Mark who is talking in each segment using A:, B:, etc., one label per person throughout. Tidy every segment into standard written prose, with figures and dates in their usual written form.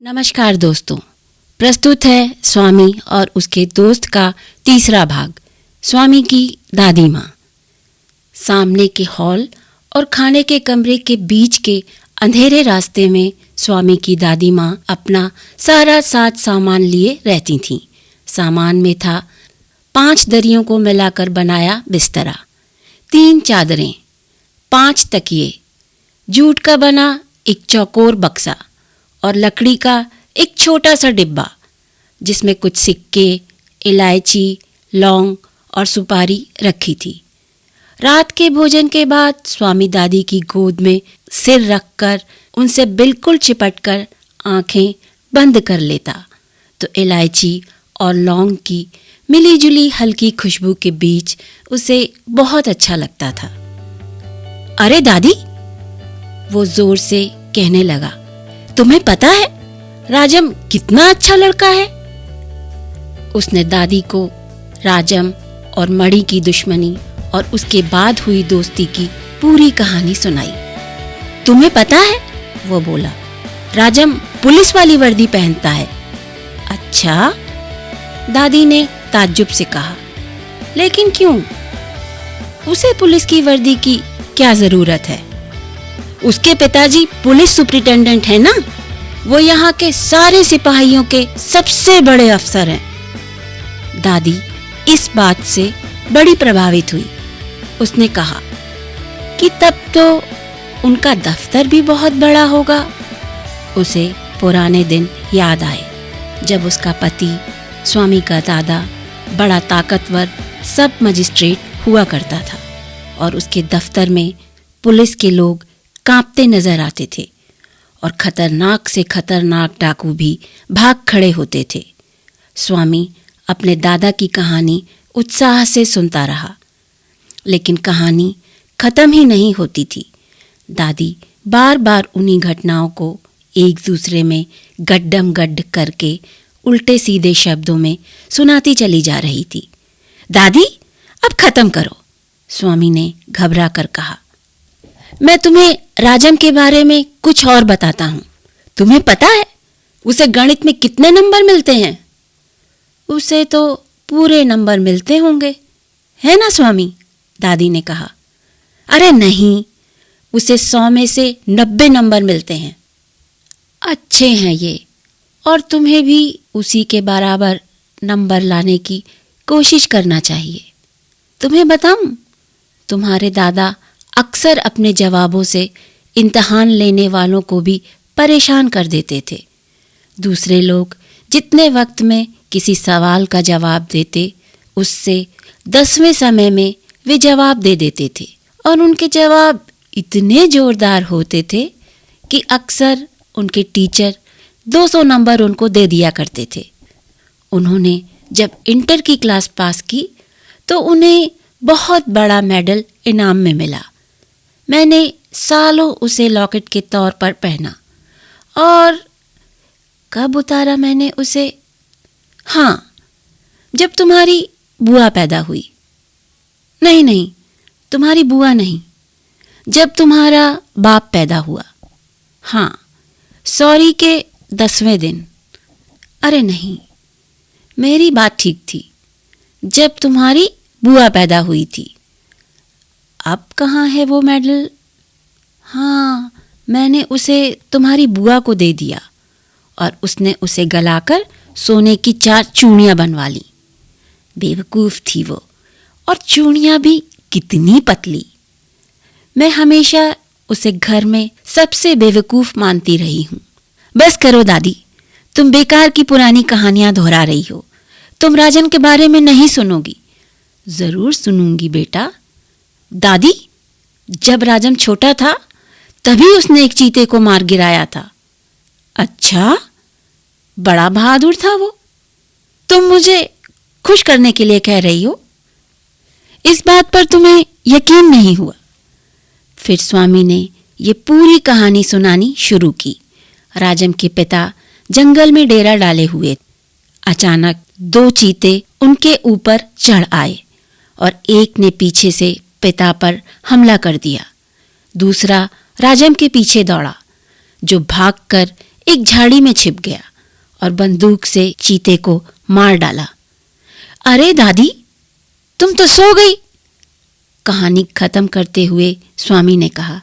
A: नमस्कार दोस्तों, प्रस्तुत है स्वामी और उसके दोस्त का तीसरा भाग, स्वामी की दादी माँ। सामने के हॉल और खाने के कमरे के बीच के अंधेरे रास्ते में स्वामी की दादी माँ अपना सारा साज सामान लिए रहती थीं। सामान में था 5 दरियों को मिलाकर बनाया बिस्तरा, 3 चादरें, 5 तकिए, जूट का बना एक चौकोर बक्सा और लकड़ी का एक छोटा सा डिब्बा जिसमें कुछ सिक्के, इलायची, लौंग और सुपारी रखी थी। रात के भोजन के बाद स्वामी दादी की गोद में सिर रखकर उनसे बिल्कुल चिपटकर आंखें बंद कर लेता तो इलायची और लौंग की मिली-जुली हल्की खुशबू के बीच उसे बहुत अच्छा लगता था। अरे दादी, वो जोर से कहने लगा, तुम्हें पता है राजम कितना अच्छा लड़का है? उसने दादी को राजम और मणि की दुश्मनी और उसके बाद हुई दोस्ती की पूरी कहानी सुनाई। तुम्हें पता है, वो बोला, राजम पुलिस वाली वर्दी पहनता है। अच्छा? दादी ने ताज्जुब से कहा, लेकिन क्यों? उसे पुलिस की वर्दी की क्या जरूरत है? उसके पिताजी पुलिस सुपरिटेंडेंट है ना, वो यहाँ के सारे सिपाहियों के सबसे बड़े अफसर हैं। दादी इस बात से बड़ी प्रभावित हुई। उसने कहा कि तब तो उनका दफ्तर भी बहुत बड़ा होगा। उसे पुराने दिन याद आए जब उसका पति स्वामी का दादा बड़ा ताकतवर सब मजिस्ट्रेट हुआ करता था और उसके दफ्तर में पुलिस के लोग कांपते नजर आते थे और खतरनाक से खतरनाक डाकू भी भाग खड़े होते थे। स्वामी अपने दादा की कहानी उत्साह से सुनता रहा, लेकिन कहानी खत्म ही नहीं होती थी। दादी बार बार उन्हीं घटनाओं को एक दूसरे में गड्डम गड्ढ करके उल्टे सीधे शब्दों में सुनाती चली जा रही थी। दादी, अब खत्म करो, स्वामी ने घबरा कर कहा। मैं तुम्हें राजम के बारे में कुछ और बताता हूँ। तुम्हें पता है उसे गणित में कितने नंबर मिलते हैं? उसे तो पूरे नंबर मिलते होंगे, है ना स्वामी? दादी ने कहा। अरे नहीं, उसे 100 में से 90 नंबर मिलते हैं। अच्छे हैं ये, और तुम्हें भी उसी के बराबर नंबर लाने की कोशिश करना चाहिए। तुम्हें बताऊं, तुम्हारे दादा अक्सर अपने जवाबों से इम्तिहान लेने वालों को भी परेशान कर देते थे। दूसरे लोग जितने वक्त में किसी सवाल का जवाब देते, उससे 10वें समय में वे जवाब दे देते थे और उनके जवाब इतने जोरदार होते थे कि अक्सर उनके टीचर 200 नंबर उनको दे दिया करते थे। उन्होंने जब इंटर की क्लास पास की तो उन्हें बहुत बड़ा मेडल इनाम में मिला। मैंने सालों उसे लॉकेट के तौर पर पहना। और कब उतारा मैंने उसे? हाँ, जब तुम्हारी बुआ पैदा हुई। नहीं, तुम्हारी बुआ नहीं, जब तुम्हारा बाप पैदा हुआ। हाँ, सॉरी के 10वें दिन। अरे नहीं, मेरी बात ठीक थी, जब तुम्हारी बुआ पैदा हुई थी। अब कहाँ है वो मेडल? हाँ, मैंने उसे तुम्हारी बुआ को दे दिया और उसने उसे गलाकर सोने की 4 चूड़ियाँ बनवा ली। बेवकूफ़ थी वो, और चूड़ियाँ भी कितनी पतली। मैं हमेशा उसे घर में सबसे बेवकूफ़ मानती रही हूँ। बस करो दादी, तुम बेकार की पुरानी कहानियाँ दोहरा रही हो। तुम राजन के बारे में नहीं सुनोगी। ज़रूर सुनूंगी बेटा। दादी, जब राजन छोटा था तभी उसने एक चीते को मार गिराया था। अच्छा, बड़ा बहादुर था वो। तुम मुझे खुश करने के लिए कह रही हो? इस बात पर तुम्हें यकीन नहीं हुआ? फिर स्वामी ने ये पूरी कहानी सुनानी शुरू की। राजम के पिता जंगल में डेरा डाले हुए। अचानक 2 चीते उनके ऊपर चढ़ आए और एक ने पीछे से पिता पर हमला कर दिया। दूसरा राजम के पीछे दौड़ा, जो भागकर एक झाड़ी में छिप गया और बंदूक से चीते को मार डाला। अरे दादी, तुम तो सो गई। कहानी खत्म करते हुए स्वामी ने कहा,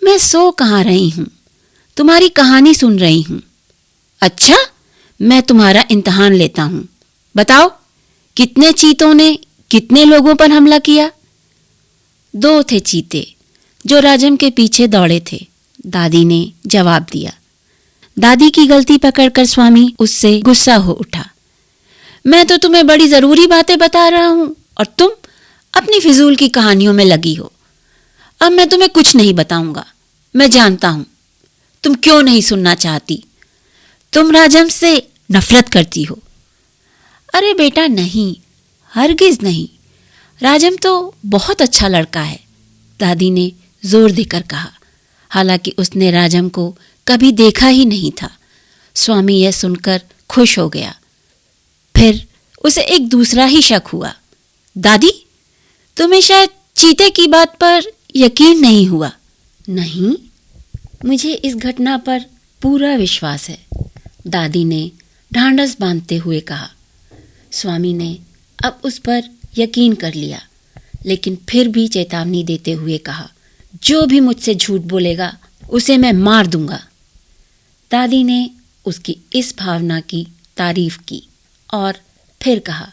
A: मैं सो कहाँ रही हूं, तुम्हारी कहानी सुन रही हूं। अच्छा, मैं तुम्हारा इम्तिहान लेता हूं। बताओ, कितने चीतों ने कितने लोगों पर हमला किया? 2 थे चीते जो राजम के पीछे दौड़े थे, दादी ने जवाब दिया। दादी की गलती पकड़कर स्वामी उससे गुस्सा हो उठा। मैं तो तुम्हें बड़ी जरूरी बातें बता रहा हूं और तुम अपनी फिजूल की कहानियों में लगी हो। अब मैं तुम्हें कुछ नहीं बताऊंगा। मैं जानता हूं तुम क्यों नहीं सुनना चाहती। तुम राजम से नफरत करती हो। अरे बेटा नहीं, हरगिज नहीं। राजम तो बहुत अच्छा लड़का है, दादी ने जोर देकर कहा। हालांकि उसने राजम को कभी देखा ही नहीं था। स्वामी यह सुनकर खुश हो गया। फिर उसे एक दूसरा ही शक हुआ। दादी, तुम्हें शायद चीते की बात पर यकीन नहीं हुआ। नहीं, मुझे इस घटना पर पूरा विश्वास है, दादी ने ढांढस बांधते हुए कहा। स्वामी ने अब उस पर यकीन कर लिया, लेकिन फिर भी चेतावनी देते हुए कहा, जो भी मुझसे झूठ बोलेगा उसे मैं मार दूंगा। दादी ने उसकी इस भावना की तारीफ की और फिर कहा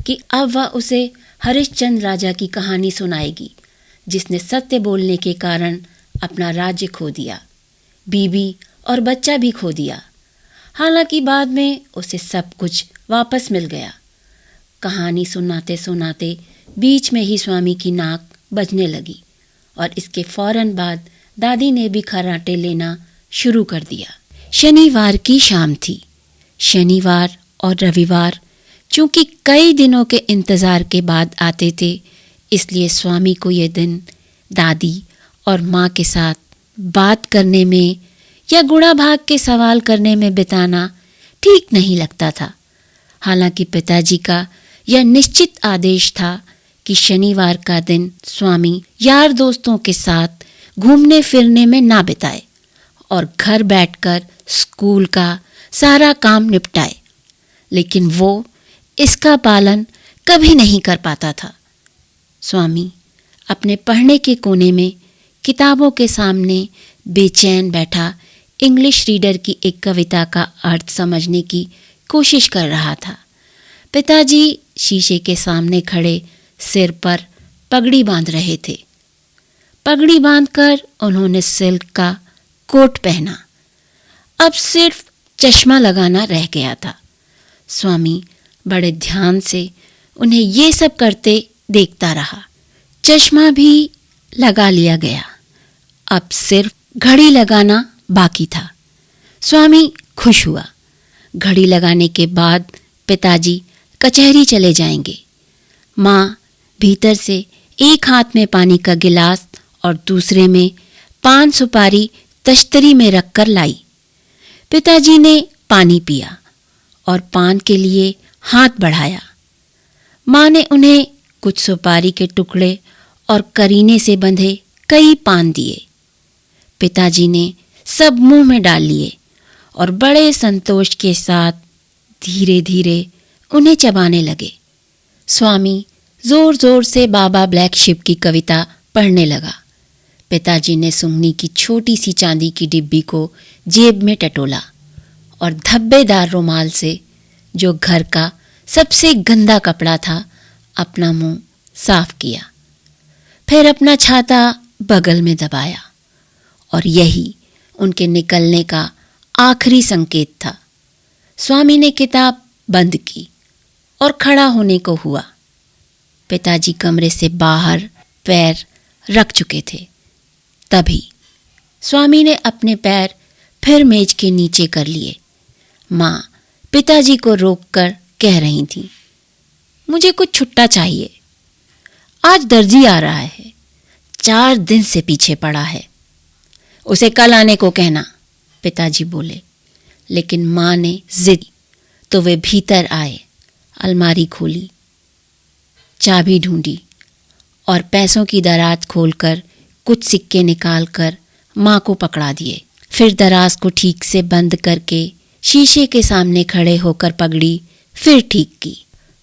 A: कि अब वह उसे हरिश्चंद्र राजा की कहानी सुनाएगी, जिसने सत्य बोलने के कारण अपना राज्य खो दिया, बीबी और बच्चा भी खो दिया। हालांकि बाद में उसे सब कुछ वापस मिल गया। कहानी सुनाते सुनाते बीच में ही स्वामी की नाक बजने लगी और इसके फौरन बाद दादी ने भी खर्राटे लेना शुरू कर दिया। शनिवार की शाम थी। शनिवार और रविवार चूंकि कई दिनों के इंतजार के बाद आते थे, इसलिए स्वामी को ये दिन दादी और माँ के साथ बात करने में या गुणा भाग के सवाल करने में बिताना ठीक नहीं लगता था। हालांकि पिताजी का यह निश्चित आदेश था कि शनिवार का दिन स्वामी यार दोस्तों के साथ घूमने फिरने में ना बिताए और घर बैठकर स्कूल का सारा काम निपटाए, लेकिन वो इसका पालन कभी नहीं कर पाता था। स्वामी अपने पढ़ने के कोने में किताबों के सामने बेचैन बैठा इंग्लिश रीडर की एक कविता का अर्थ समझने की कोशिश कर रहा था। पिताजी शीशे के सामने खड़े सिर पर पगड़ी बांध रहे थे। पगड़ी बांधकर उन्होंने सिल्क का कोट पहना। अब सिर्फ चश्मा लगाना रह गया था। स्वामी बड़े ध्यान से उन्हें ये सब करते देखता रहा। चश्मा भी लगा लिया गया। अब सिर्फ घड़ी लगाना बाकी था। स्वामी खुश हुआ। घड़ी लगाने के बाद पिताजी कचहरी चले जाएंगे। माँ भीतर से एक हाथ में पानी का गिलास और दूसरे में पान सुपारी तश्तरी में रखकर लाई। पिताजी ने पानी पिया और पान के लिए हाथ बढ़ाया। माँ ने उन्हें कुछ सुपारी के टुकड़े और करीने से बंधे कई पान दिए। पिताजी ने सब मुंह में डाल लिए और बड़े संतोष के साथ धीरे धीरे उन्हें चबाने लगे। स्वामी जोर जोर से बाबा ब्लैक शिप की कविता पढ़ने लगा। पिताजी ने सुंगनी की छोटी सी चांदी की डिब्बी को जेब में टटोला और धब्बेदार रुमाल से, जो घर का सबसे गंदा कपड़ा था, अपना मुंह साफ किया। फिर अपना छाता बगल में दबाया और यही उनके निकलने का आखिरी संकेत था। स्वामी ने किताब बंद की और खड़ा होने को हुआ। पिताजी कमरे से बाहर पैर रख चुके थे। तभी स्वामी ने अपने पैर फिर मेज के नीचे कर लिए। माँ पिताजी को रोककर कह रही थी, मुझे कुछ छुट्टा चाहिए। आज दर्जी आ रहा है, 4 दिन से पीछे पड़ा है। उसे कल आने को कहना, पिताजी बोले। लेकिन माँ ने जिद, तो वे भीतर आए, अलमारी खोली, चाबी ढूंढी और पैसों की दराज खोलकर कुछ सिक्के निकालकर माँ को पकड़ा दिए। फिर दराज को ठीक से बंद करके शीशे के सामने खड़े होकर पगड़ी फिर ठीक की।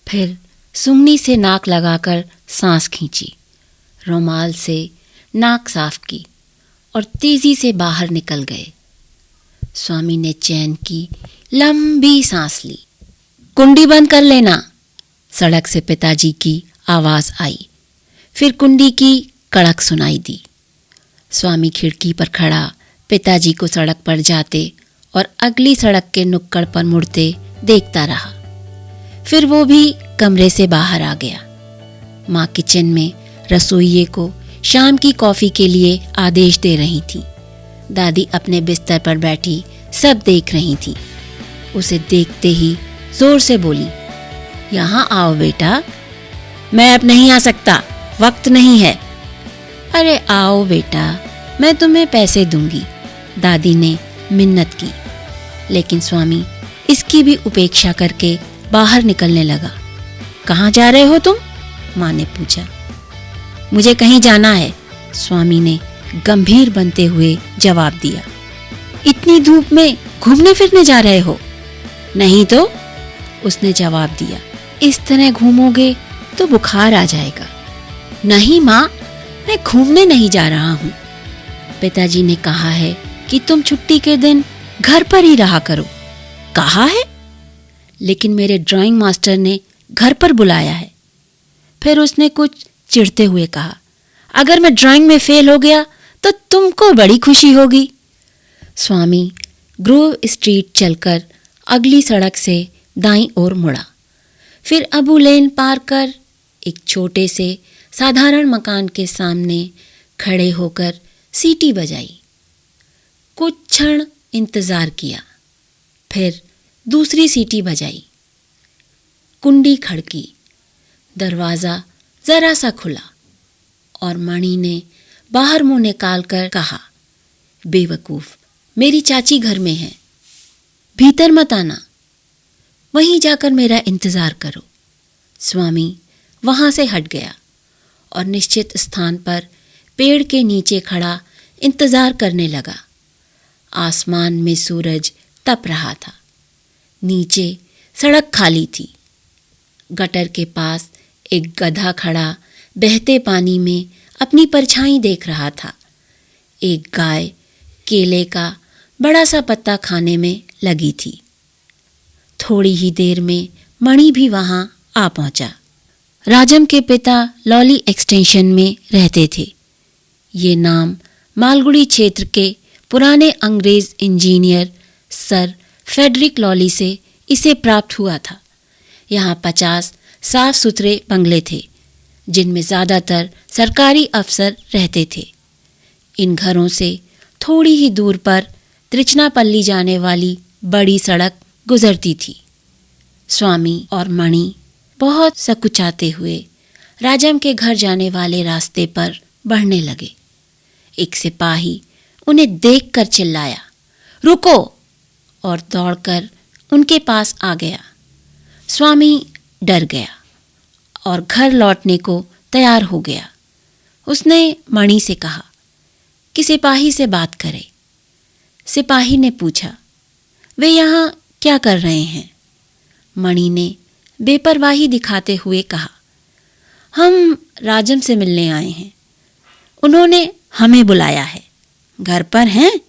A: फिर सुंगनी से नाक लगाकर सांस खींची, रुमाल से नाक साफ की और तेजी से बाहर निकल गए। स्वामी ने चैन की लंबी सांस ली। कुंडी बंद कर लेना, सड़क से पिताजी की आवाज आई। फिर कुंडी की कड़क सुनाई दी। स्वामी खिड़की पर खड़ा पिताजी को सड़क पर जाते और अगली सड़क के नुक्कड़ पर मुड़ते देखता रहा। फिर वो भी कमरे से बाहर आ गया। माँ किचन में रसोइये को शाम की कॉफी के लिए आदेश दे रही थी। दादी अपने बिस्तर पर बैठी सब देख रही थी। उसे देखते ही जोर से बोली, यहाँ आओ बेटा। मैं अब नहीं आ सकता, वक्त नहीं है। अरे आओ बेटा, मैं तुम्हें पैसे दूंगी, दादी ने मिन्नत की। लेकिन स्वामी इसकी भी उपेक्षा करके बाहर निकलने लगा। कहाँ जा रहे हो तुम? माँ ने पूछा। मुझे कहीं जाना है, स्वामी ने गंभीर बनते हुए जवाब दिया। इतनी धूप में घूमने फिरने जा रहे हो? नहीं तो, उसने जवाब दिया। इस तरह घूमोगे तो बुखार आ जाएगा। नहीं माँ, मैं घूमने नहीं जा रहा हूँ। पिताजी ने कहा है कि तुम छुट्टी के दिन घर पर ही रहा करो। कहा है? लेकिन मेरे ड्राइंग मास्टर ने घर पर बुलाया है। फिर उसने कुछ चिढ़ते हुए कहा, अगर मैं ड्राइंग में फेल हो गया तो तुमको बड़ी खुशी होगी। स्वामी ग्रोव स्ट्रीट चलकर अगली सड़क से दाईं ओर मुड़ा। फिर अबू लेन पार कर एक छोटे से साधारण मकान के सामने खड़े होकर सीटी बजाई। कुछ क्षण इंतजार किया, फिर दूसरी सीटी बजाई। कुंडी खड़की, दरवाजा जरा सा खुला और मणि ने बाहर मुंह निकाल कर कहा, बेवकूफ, मेरी चाची घर में है, भीतर मत आना, वहीं जाकर मेरा इंतजार करो। स्वामी वहां से हट गया और निश्चित स्थान पर पेड़ के नीचे खड़ा इंतजार करने लगा। आसमान में सूरज तप रहा था। नीचे सड़क खाली थी। गटर के पास एक गधा खड़ा बहते पानी में अपनी परछाई देख रहा था। एक गाय केले का बड़ा सा पत्ता खाने में लगी थी। थोड़ी ही देर में मणि भी वहां आ पहुंचा। राजम के पिता लॉली एक्सटेंशन में रहते थे। ये नाम मालगुड़ी क्षेत्र के पुराने अंग्रेज इंजीनियर सर फेडरिक लॉली से इसे प्राप्त हुआ था। यहाँ 50 साफ सुथरे बंगले थे, जिनमें ज़्यादातर सरकारी अफसर रहते थे। इन घरों से थोड़ी ही दूर पर त्रिचनापल्ली जाने वाली बड़ी सड़क गुजरती थी। स्वामी और मणि बहुत सकुचाते हुए राजम के घर जाने वाले रास्ते पर बढ़ने लगे। एक सिपाही उन्हें देखकर चिल्लाया, रुको, और दौड़कर उनके पास आ गया। स्वामी डर गया और घर लौटने को तैयार हो गया। उसने मणि से कहा कि सिपाही से बात करे। सिपाही ने पूछा, वे यहाँ क्या कर रहे हैं? मणि ने बेपरवाही दिखाते हुए कहा, हम राजम से मिलने आए हैं, उन्होंने हमें बुलाया है, घर पर हैं?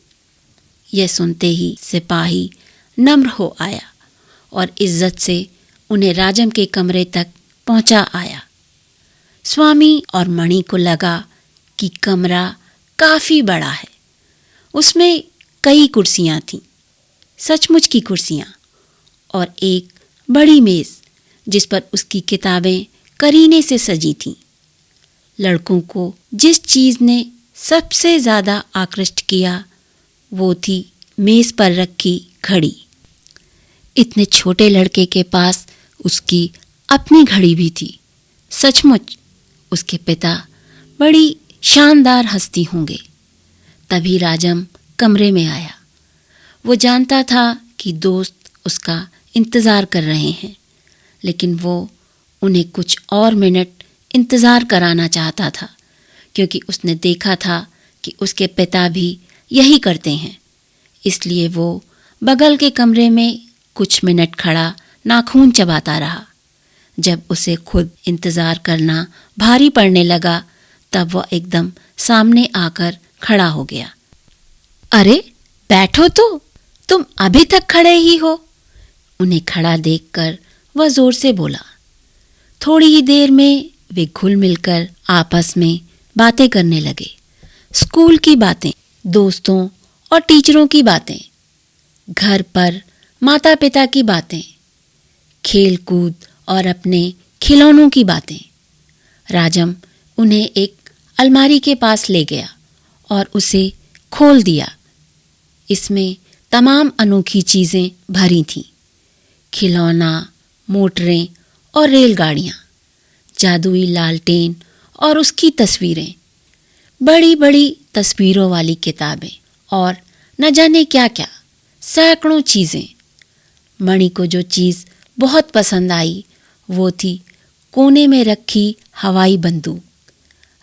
A: यह सुनते ही सिपाही नम्र हो आया और इज्जत से उन्हें राजम के कमरे तक पहुंचा आया। स्वामी और मणि को लगा कि कमरा काफी बड़ा है। उसमें कई कुर्सियां थीं, सचमुच की कुर्सियां, और एक बड़ी मेज जिस पर उसकी किताबें करीने से सजी थीं। लड़कों को जिस चीज ने सबसे ज्यादा आकृष्ट किया वो थी मेज पर रखी घड़ी। इतने छोटे लड़के के पास उसकी अपनी घड़ी भी थी। सचमुच उसके पिता बड़ी शानदार हस्ती होंगे। तभी राजम कमरे में आया। वो जानता था कि दोस्त उसका इंतज़ार कर रहे हैं, लेकिन वो उन्हें कुछ और मिनट इंतज़ार कराना चाहता था, क्योंकि उसने देखा था कि उसके पिता भी यही करते हैं। इसलिए वो बगल के कमरे में कुछ मिनट खड़ा नाखून चबाता रहा। जब उसे खुद इंतज़ार करना भारी पड़ने लगा तब वह एकदम सामने आकर खड़ा हो गया। अरे बैठो तो, तुम अभी तक खड़े ही हो। उन्हें खड़ा देखकर वह जोर से बोला। थोड़ी ही देर में वे घुल मिलकर आपस में बातें करने लगे। स्कूल की बातें, दोस्तों और टीचरों की बातें, घर पर माता पिता की बातें, खेल कूद और अपने खिलौनों की बातें। राजम उन्हें एक अलमारी के पास ले गया और उसे खोल दिया। इसमें तमाम अनोखी चीज़ें भरी थीं। खिलौना, मोटरें और रेलगाड़ियाँ, जादुई लालटेन और उसकी तस्वीरें, बड़ी बड़ी तस्वीरों वाली किताबें और न जाने क्या क्या, सैकड़ों चीज़ें। मणि को जो चीज़ बहुत पसंद आई वो थी कोने में रखी हवाई बंदूक।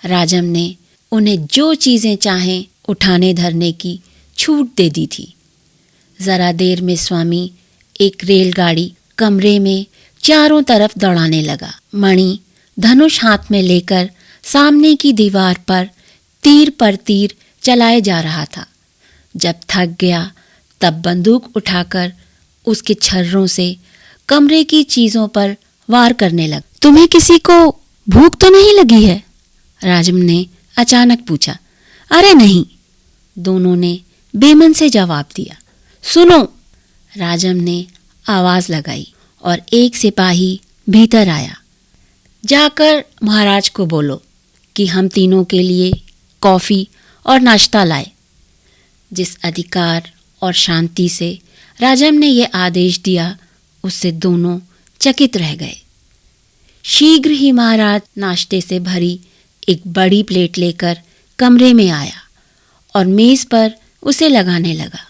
A: राजम ने उन्हें जो चीज़ें चाहें उठाने धरने की छूट दे दी थी। ज़रा देर में स्वामी एक रेलगाड़ी कमरे में चारों तरफ दौड़ाने लगा। मणि धनुष हाथ में लेकर सामने की दीवार पर तीर चलाए जा रहा था। जब थक गया तब बंदूक उठाकर उसके छर्रों से कमरे की चीज़ों पर वार करने लगा। तुम्हें किसी को भूख तो नहीं लगी है? राजम ने अचानक पूछा। अरे नहीं, दोनों ने बेमन से जवाब दिया। सुनो, राजम ने आवाज़ लगाई और एक सिपाही भीतर आया। जाकर महाराज को बोलो कि हम तीनों के लिए कॉफ़ी और नाश्ता लाए। जिस अधिकार और शांति से राजम ने यह आदेश दिया उससे दोनों चकित रह गए। शीघ्र ही महाराज नाश्ते से भरी एक बड़ी प्लेट लेकर कमरे में आया और मेज़ पर उसे लगाने लगा।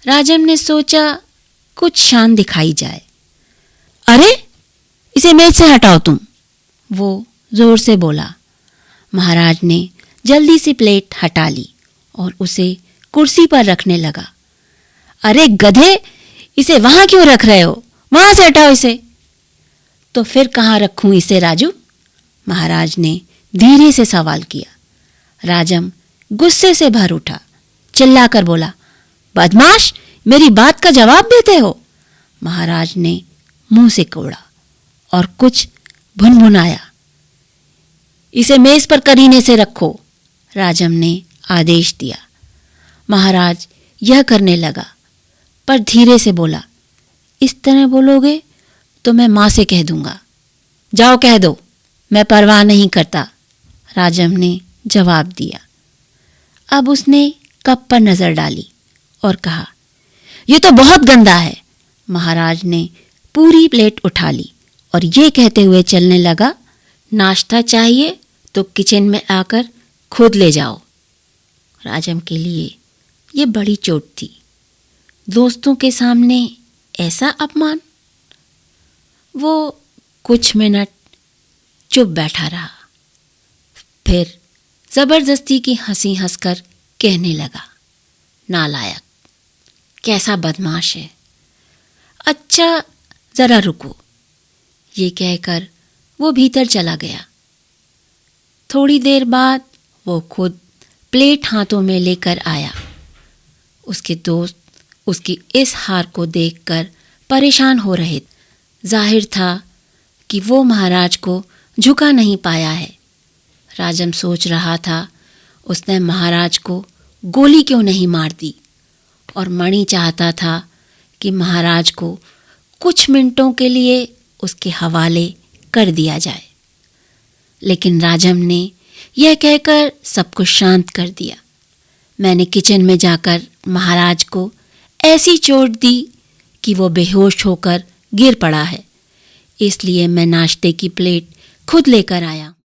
A: राजम ने सोचा कुछ शान दिखाई जाए। अरे इसे मेज से हटाओ तुम, वो जोर से बोला। महाराज ने जल्दी से प्लेट हटा ली और उसे कुर्सी पर रखने लगा। अरे गधे, इसे वहां क्यों रख रहे हो? वहां से हटाओ इसे। तो फिर कहाँ रखूं इसे राजू? महाराज ने धीरे से सवाल किया। राजम गुस्से से भर उठा, चिल्लाकर बोला, बदमाश, मेरी बात का जवाब देते हो? महाराज ने मुंह से कोड़ा और कुछ भुनभुनाया। इसे मेज पर करीने से रखो, राजम ने आदेश दिया। महाराज यह करने लगा पर धीरे से बोला, इस तरह बोलोगे तो मैं माँ से कह दूंगा। जाओ कह दो, मैं परवाह नहीं करता, राजम ने जवाब दिया। अब उसने कप पर नजर डाली और कहा, यह तो बहुत गंदा है। महाराज ने पूरी प्लेट उठा ली और ये कहते हुए चलने लगा, नाश्ता चाहिए तो किचन में आकर खुद ले जाओ। राजम के लिए ये बड़ी चोट थी। दोस्तों के सामने ऐसा अपमान। वो कुछ मिनट चुप बैठा रहा, फिर जबरदस्ती की हंसी हंसकर कहने लगा, नालायक, कैसा बदमाश है। अच्छा जरा रुको, ये कहकर वो भीतर चला गया। थोड़ी देर बाद वो खुद प्लेट हाथों में लेकर आया। उसके दोस्त उसकी इस हार को देखकर परेशान हो रहे थे। जाहिर था कि वो महाराज को झुका नहीं पाया है। राजम सोच रहा था उसने महाराज को गोली क्यों नहीं मार दी, और मणि चाहता था कि महाराज को कुछ मिनटों के लिए उसके हवाले कर दिया जाए। लेकिन राजम ने यह कहकर सब कुछ शांत कर दिया। मैंने किचन में जाकर महाराज को ऐसी चोट दी कि वो बेहोश होकर गिर पड़ा है, इसलिए मैं नाश्ते की प्लेट खुद लेकर आया।